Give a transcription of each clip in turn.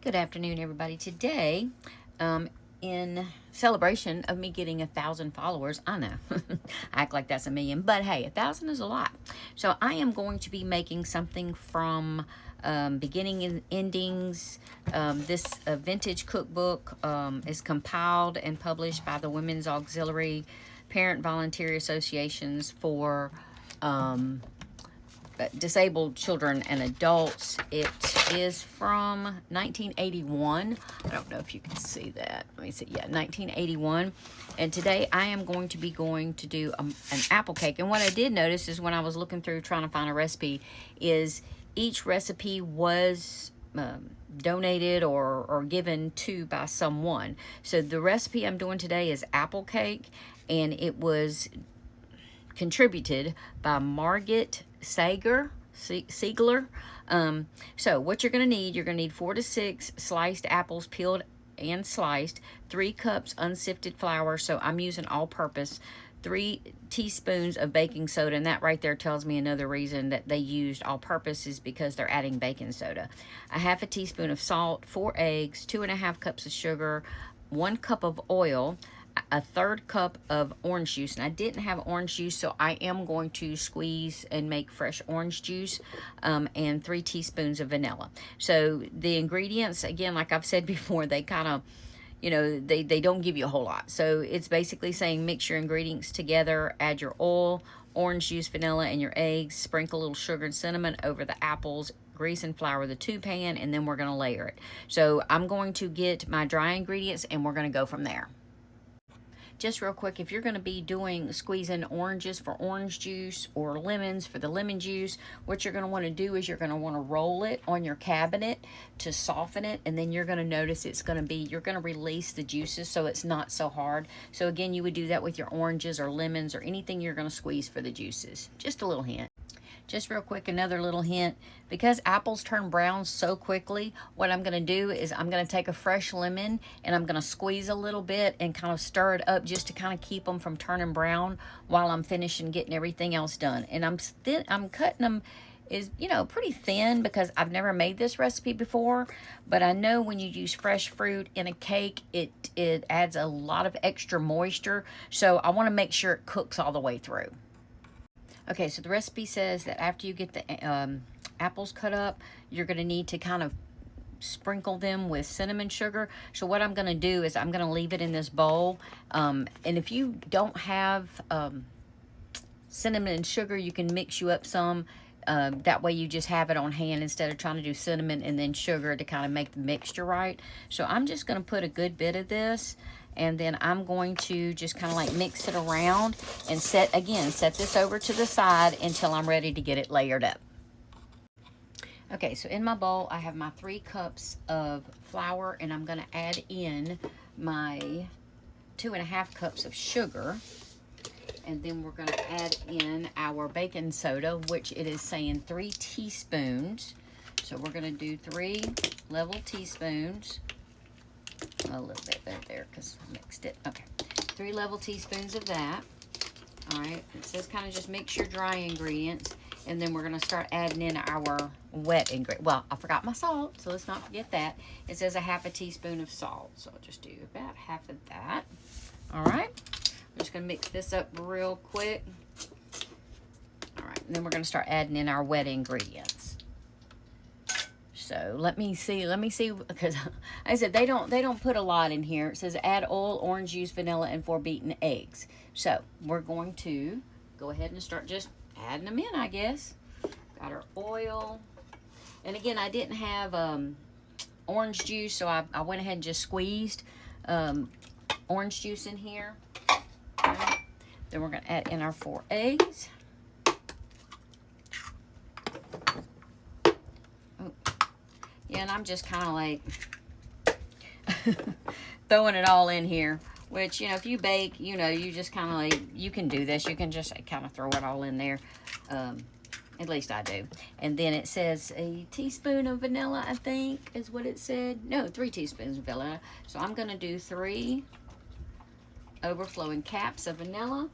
Good afternoon, everybody. Today, in celebration of me getting 1,000 followers, I know, I act like that's a million, but hey, 1,000 is a lot. So I am going to be making something from beginning and endings. This vintage cookbook is compiled and published by the Women's Auxiliary Parent Volunteer Associations for disabled children and adults. It is from 1981. I don't know if you can see that. Let me see. Yeah, 1981. And today I am going to do an apple cake. And what I did notice is when I was looking through trying to find a recipe is each recipe was donated or given to by someone. So the recipe I'm doing today is apple cake, and it was contributed by Margaret Siegler. So what you're going to need 4 to 6 sliced apples, peeled and sliced, 3 cups unsifted flour, so I'm using all-purpose, 3 teaspoons of baking soda, and that right there tells me another reason that they used all-purpose is because they're adding baking soda. A half a teaspoon of salt, 4 eggs, 2.5 cups of sugar, 1 cup of oil, a 1/3 cup of orange juice, and I didn't have orange juice, so I am going to squeeze and make fresh orange juice, and 3 teaspoons of vanilla. So the ingredients, again, like I've said before, they kind of, you know, they don't give you a whole lot. So it's basically saying mix your ingredients together, add your oil, orange juice, vanilla, and your eggs, sprinkle a little sugar and cinnamon over the apples, grease and flour the 2 pan, and then we're going to layer it. So I'm going to get my dry ingredients, and we're going to go from there. Just real quick, if you're going to be squeezing oranges for orange juice or lemons for the lemon juice, what you're going to want to do is you're going to want to roll it on your cabinet to soften it, and then you're going to notice you're going to release the juices so it's not so hard. So again, you would do that with your oranges or lemons or anything you're going to squeeze for the juices. Just a little hint. Just real quick, another little hint. Because apples turn brown so quickly, what I'm going to do is I'm going to take a fresh lemon and I'm going to squeeze a little bit and kind of stir it up just to kind of keep them from turning brown while I'm finishing getting everything else done. And I'm cutting them pretty thin because I've never made this recipe before, but I know when you use fresh fruit in a cake, it adds a lot of extra moisture. So I want to make sure it cooks all the way through. Okay, so the recipe says that after you get the apples cut up, you're going to need to kind of sprinkle them with cinnamon sugar. So what I'm going to do is I'm going to leave it in this bowl. And if you don't have cinnamon and sugar, you can mix you up some. That way you just have it on hand instead of trying to do cinnamon and then sugar to kind of make the mixture right. So I'm just going to put a good bit of this, and then I'm going to just kind of like mix it around and set this over to the side until I'm ready to get it layered up. Okay, so in my bowl, I have my 3 cups of flour, and I'm going to add in my 2.5 cups of sugar. And then we're going to add in our baking soda, which it is saying 3 teaspoons. So we're going to do 3 level teaspoons. A little bit there because I mixed it. Okay, 3 level teaspoons of that. All right, it says kind of just mix your dry ingredients, and then we're going to start adding in our wet ingredient. Well, I forgot my salt, so let's not forget that. It says a half a teaspoon of salt, so I'll just do about half of that. All right, I'm just going to mix this up real quick. All right, and then we're going to start adding in our wet ingredients. So let me see, because I said they don't put a lot in here. It says add oil, orange juice, vanilla, and 4 beaten eggs. So we're going to go ahead and start just adding them in, I guess. Got our oil. And again, I didn't have orange juice, so I went ahead and just squeezed orange juice in here. Right. Then we're going to add in our 4 eggs. Yeah, and I'm just kind of like throwing it all in here, which, if you bake, you just kind of like, you can do this. You can just kind of throw it all in there. At least I do. And then it says a teaspoon of vanilla, I think, is what it said. No, 3 teaspoons of vanilla. So I'm going to do 3 overflowing caps of vanilla.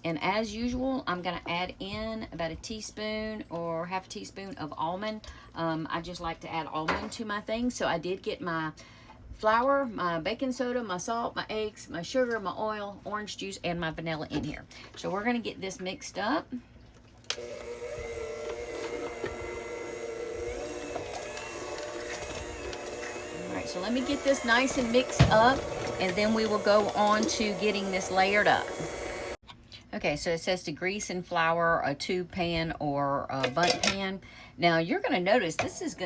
And as usual, I'm going to add in about a teaspoon or half a teaspoon of almond. I just like to add almond to my things. So I did get my flour, my baking soda, my salt, my eggs, my sugar, my oil, orange juice, and my vanilla in here. So we're going to get this mixed up. All right, so let me get this nice and mixed up, and then we will go on to getting this layered up. Okay, so it says to grease and flour a tube pan or a Bundt pan. Now you're going to notice this is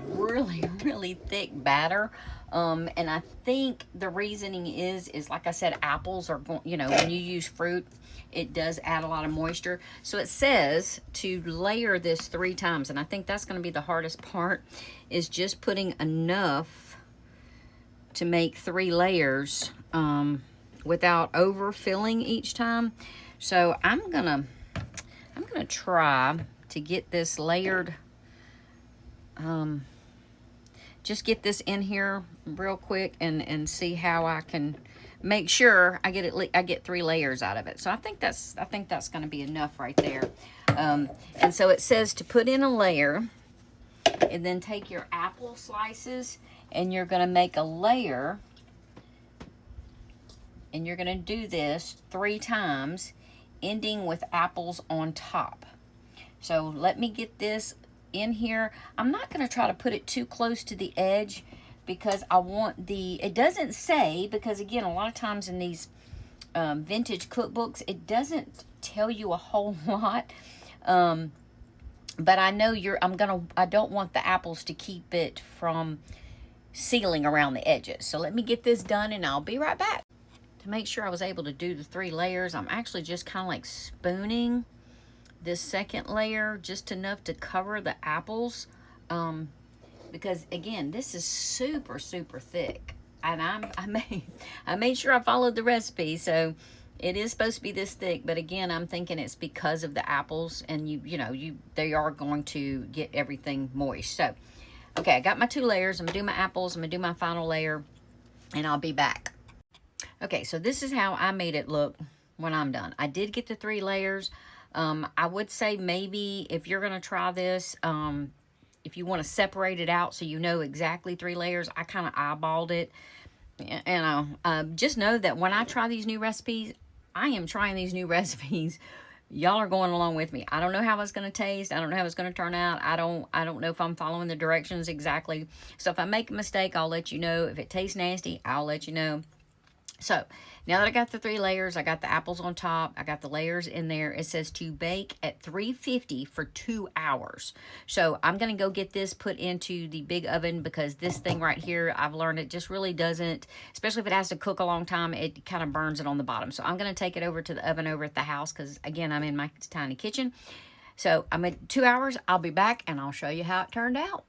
really thick batter, and I think the reasoning is like I said, apples are going. You know, when you use fruit, it does add a lot of moisture. So it says to layer this 3 times, and I think that's going to be the hardest part, is just putting enough to make 3 layers. Without overfilling each time. So I'm gonna try to get this layered, just get this in here real quick and see how I can make sure I get 3 layers out of it. So I think that's gonna be enough right there. And so it says to put in a layer, and then take your apple slices, and you're gonna make a layer. And you're going to do this 3 times, ending with apples on top. So let me get this in here. I'm not going to try to put it too close to the edge because I want it doesn't say, because again, a lot of times in these vintage cookbooks, it doesn't tell you a whole lot. But I know I don't want the apples to keep it from sealing around the edges. So let me get this done and I'll be right back. To make sure I was able to do the 3 layers, I'm actually just kind of like spooning this second layer just enough to cover the apples, because again, this is super thick, and I made sure I followed the recipe, so it is supposed to be this thick. But again, I'm thinking it's because of the apples, and they are going to get everything moist. So okay, I got my 2 layers. I'm gonna do my apples, I'm gonna do my final layer, and I'll be back. Okay, so this is how I made it look when I'm done. I did get the 3 layers. I would say maybe if you're going to try this, if you want to separate it out so you know exactly 3 layers, I kind of eyeballed it. And just know that when I try these new recipes, I am trying these new recipes. Y'all are going along with me. I don't know how it's going to taste. I don't know how it's going to turn out. I don't know if I'm following the directions exactly. So if I make a mistake, I'll let you know. If it tastes nasty, I'll let you know. So now that I got the 3 layers, I got the apples on top, I got the layers in there. It says to bake at 350 for 2 hours. So I'm going to go get this put into the big oven, because this thing right here, I've learned it just really doesn't, especially if it has to cook a long time, it kind of burns it on the bottom. So I'm going to take it over to the oven over at the house, because again, I'm in my tiny kitchen. So I'm at 2 hours. I'll be back and I'll show you how it turned out.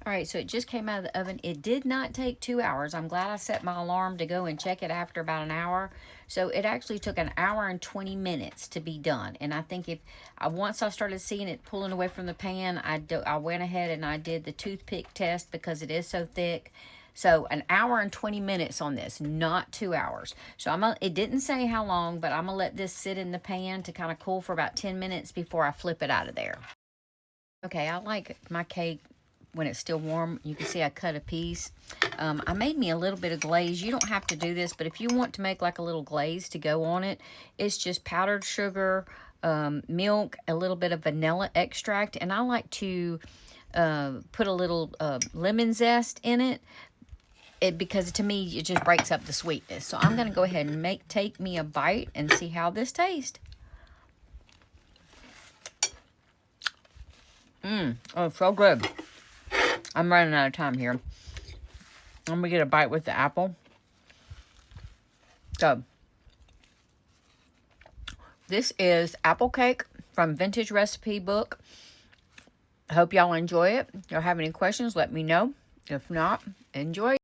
All right, so it just came out of the oven. It did not take 2 hours. I'm glad I set my alarm to go and check it after about an hour. So it actually took 1 hour and 20 minutes to be done. And I think once I started seeing it pulling away from the pan, I went ahead and I did the toothpick test because it is so thick. So 1 hour and 20 minutes on this, not 2 hours. So it didn't say how long, but I'm going to let this sit in the pan to kind of cool for about 10 minutes before I flip it out of there. Okay, I like my cake when it's still warm. You can see I cut a piece. I made me a little bit of glaze. You don't have to do this, but if you want to make like a little glaze to go on it, it's just powdered sugar, milk, a little bit of vanilla extract, and I like to put a little lemon zest in it. Because to me, it just breaks up the sweetness. So I'm going to go ahead and take me a bite and see how this tastes. Oh, so good. I'm running out of time here. I'm going to get a bite with the apple. So, this is AppleCake from Vintage Recipe Book. I hope y'all enjoy it. If y'all have any questions, let me know. If not, enjoy.